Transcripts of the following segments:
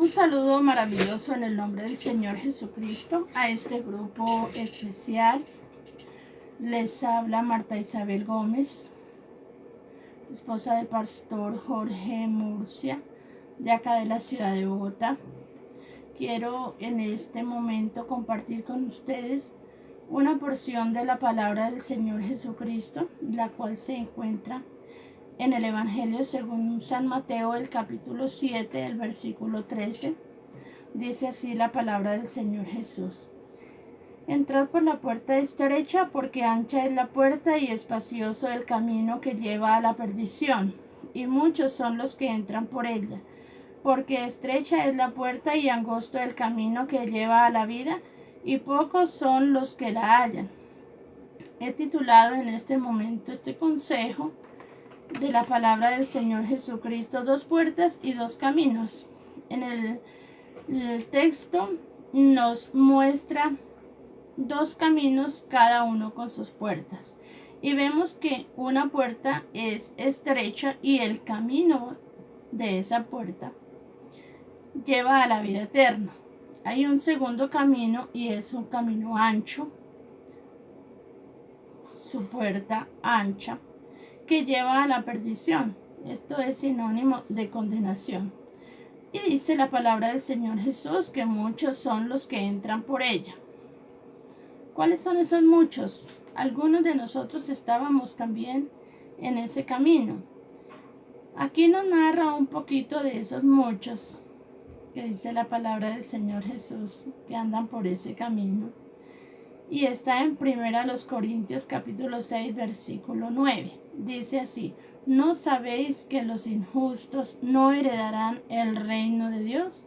Un saludo maravilloso en el nombre del Señor Jesucristo a este grupo especial. Les habla Marta Isabel Gómez, esposa del pastor Jorge Murcia, de acá de la ciudad de Bogotá. Quiero en este momento compartir con ustedes una porción de la palabra del Señor Jesucristo, la cual se encuentra en el Evangelio según San Mateo, el capítulo 7, el versículo 13. Dice así la palabra del Señor Jesús: Entrad por la puerta estrecha, porque ancha es la puerta y espacioso el camino que lleva a la perdición, y muchos son los que entran por ella. Porque estrecha es la puerta y angosto el camino que lleva a la vida, y pocos son los que la hallan. He titulado en este momento este consejo de la palabra del Señor Jesucristo: dos puertas y dos caminos. En el texto nos muestra dos caminos, cada uno con sus puertas, y vemos que una puerta es estrecha y el camino de esa puerta lleva a la vida eterna. Hay un segundo camino y es un camino ancho, su puerta ancha, que lleva a la perdición. Esto es sinónimo de condenación. Y dice la palabra del Señor Jesús que muchos son los que entran por ella. ¿Cuáles son esos muchos? Algunos de nosotros estábamos también en ese camino. Aquí nos narra un poquito de esos muchos que dice la palabra del Señor Jesús que andan por ese camino. Y está en 1 Corintios capítulo 6 versículo 9. Dice así: ¿no sabéis que los injustos no heredarán el reino de Dios?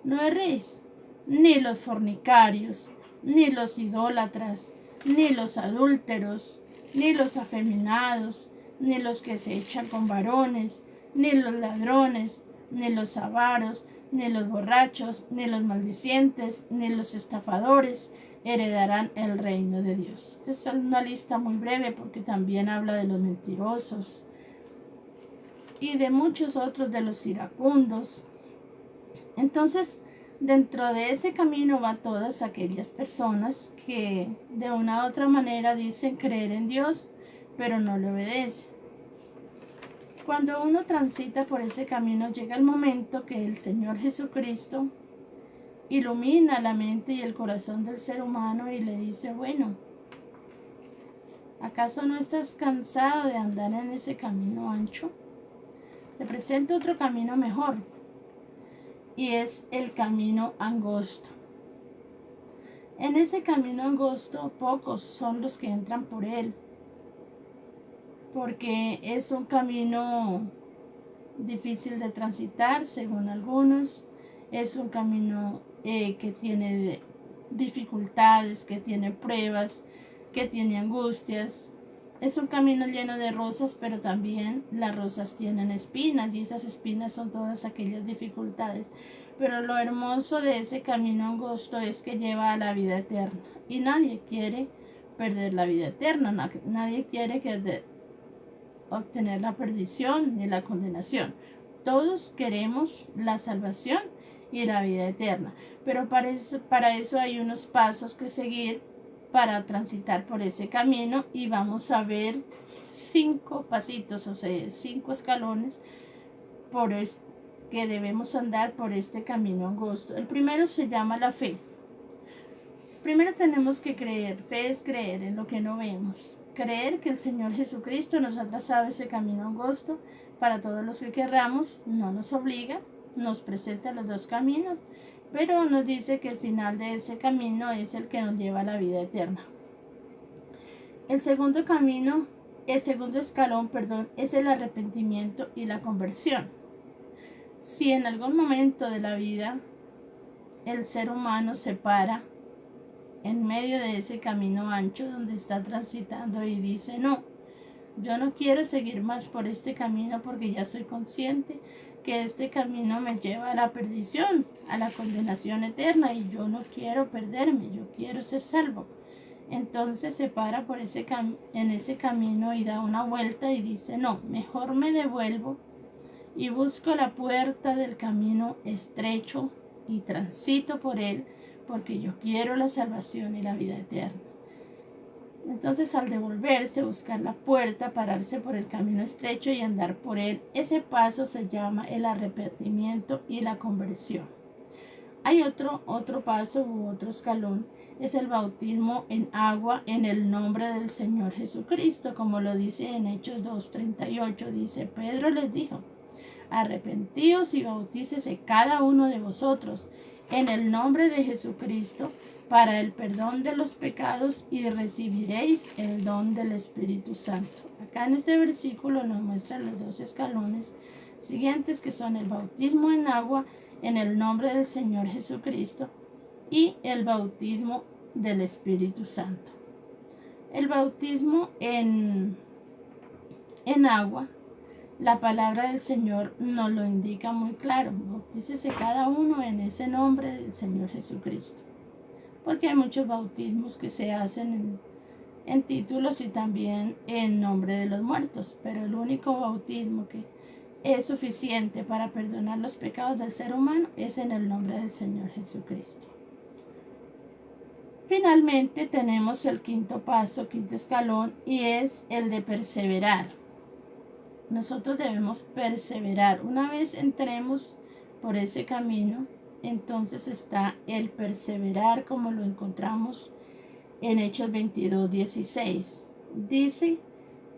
No erréis, ni los fornicarios, ni los idólatras, ni los adúlteros, ni los afeminados, ni los que se echan con varones, ni los ladrones, ni los avaros, ni los borrachos, ni los maldicientes, ni los estafadores heredarán el reino de Dios. Esta es una lista muy breve porque también habla de los mentirosos y de muchos otros, de los iracundos. Entonces, dentro de ese camino van todas aquellas personas que de una u otra manera dicen creer en Dios, pero no le obedecen. Cuando uno transita por ese camino, llega el momento que el Señor Jesucristo ilumina la mente y el corazón del ser humano y le dice: bueno, ¿acaso no estás cansado de andar en ese camino ancho? Te presento otro camino mejor, y es el camino angosto. En ese camino angosto pocos son los que entran por él, porque es un camino difícil de transitar según algunos. Es un camino que tiene dificultades, que tiene pruebas, que tiene angustias. Es un camino lleno de rosas, pero también las rosas tienen espinas, y esas espinas son todas aquellas dificultades. Pero lo hermoso de ese camino angosto es que lleva a la vida eterna, y nadie quiere perder la vida eterna. Nadie quiere obtener la perdición ni la condenación. Todos queremos la salvación y la vida eterna, pero para eso hay unos pasos que seguir para transitar por ese camino, y vamos a ver 5 pasitos, o sea, 5 escalones que debemos andar por este camino angosto. El primero se llama la fe. Primero tenemos que creer. Fe es creer en lo que no vemos. Creer que el Señor Jesucristo nos ha trazado ese camino angosto para todos los que querramos. No nos obliga, nos presenta los dos caminos, pero nos dice que el final de ese camino es el que nos lleva a la vida eterna. El segundo escalón, es el arrepentimiento y la conversión. Si en algún momento de la vida el ser humano se para en medio de ese camino ancho donde está transitando y dice: no, yo no quiero seguir más por este camino porque ya soy consciente que este camino me lleva a la perdición, a la condenación eterna, y yo no quiero perderme, yo quiero ser salvo. Entonces se para en ese camino y da una vuelta y dice: no, mejor me devuelvo y busco la puerta del camino estrecho y transito por él, porque yo quiero la salvación y la vida eterna. Entonces, al devolverse, buscar la puerta, pararse por el camino estrecho y andar por él, ese paso se llama el arrepentimiento y la conversión. Hay otro paso u otro escalón, es el bautismo en agua en el nombre del Señor Jesucristo, como lo dice en Hechos 2:38. Dice: Pedro les dijo: arrepentíos y bautícese cada uno de vosotros en el nombre de Jesucristo para el perdón de los pecados y recibiréis el don del Espíritu Santo. Acá en este versículo nos muestra los dos escalones siguientes, que son el bautismo en agua en el nombre del Señor Jesucristo y el bautismo del Espíritu Santo. El bautismo en agua, la palabra del Señor nos lo indica muy claro: bautícese cada uno en ese nombre del Señor Jesucristo. Porque hay muchos bautismos que se hacen en títulos y también en nombre de los muertos, pero el único bautismo que es suficiente para perdonar los pecados del ser humano es en el nombre del Señor Jesucristo. Finalmente tenemos el quinto paso, quinto escalón, y es el de perseverar. Nosotros debemos perseverar. Una vez entremos por ese camino, entonces está el perseverar, como lo encontramos en Hechos 22:16. Dice: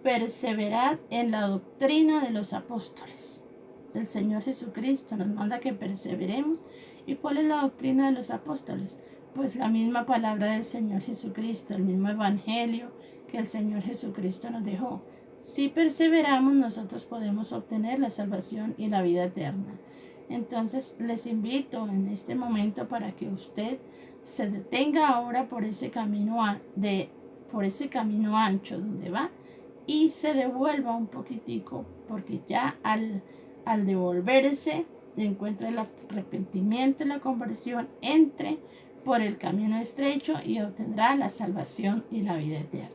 perseverad en la doctrina de los apóstoles. El Señor Jesucristo nos manda que perseveremos. ¿Y cuál es la doctrina de los apóstoles? Pues la misma palabra del Señor Jesucristo, el mismo evangelio que el Señor Jesucristo nos dejó. Si perseveramos, nosotros podemos obtener la salvación y la vida eterna. Entonces les invito en este momento para que usted se detenga ahora por ese camino ancho donde va, y se devuelva un poquitico, porque ya al devolverse encuentra el arrepentimiento y la conversión, entre por el camino estrecho y obtendrá la salvación y la vida eterna.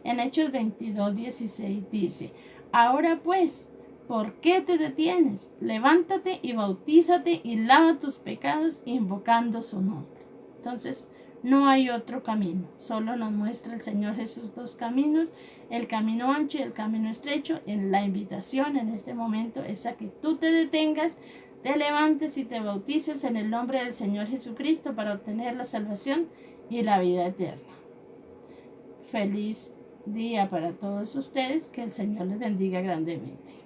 En Hechos 22:16 dice: ahora pues, ¿por qué te detienes? Levántate y bautízate y lava tus pecados invocando su nombre. Entonces, no hay otro camino, solo nos muestra el Señor Jesús dos caminos: el camino ancho y el camino estrecho. En la invitación en este momento es a que tú te detengas, te levantes y te bautices en el nombre del Señor Jesucristo para obtener la salvación y la vida eterna. Feliz día para todos ustedes, que el Señor les bendiga grandemente.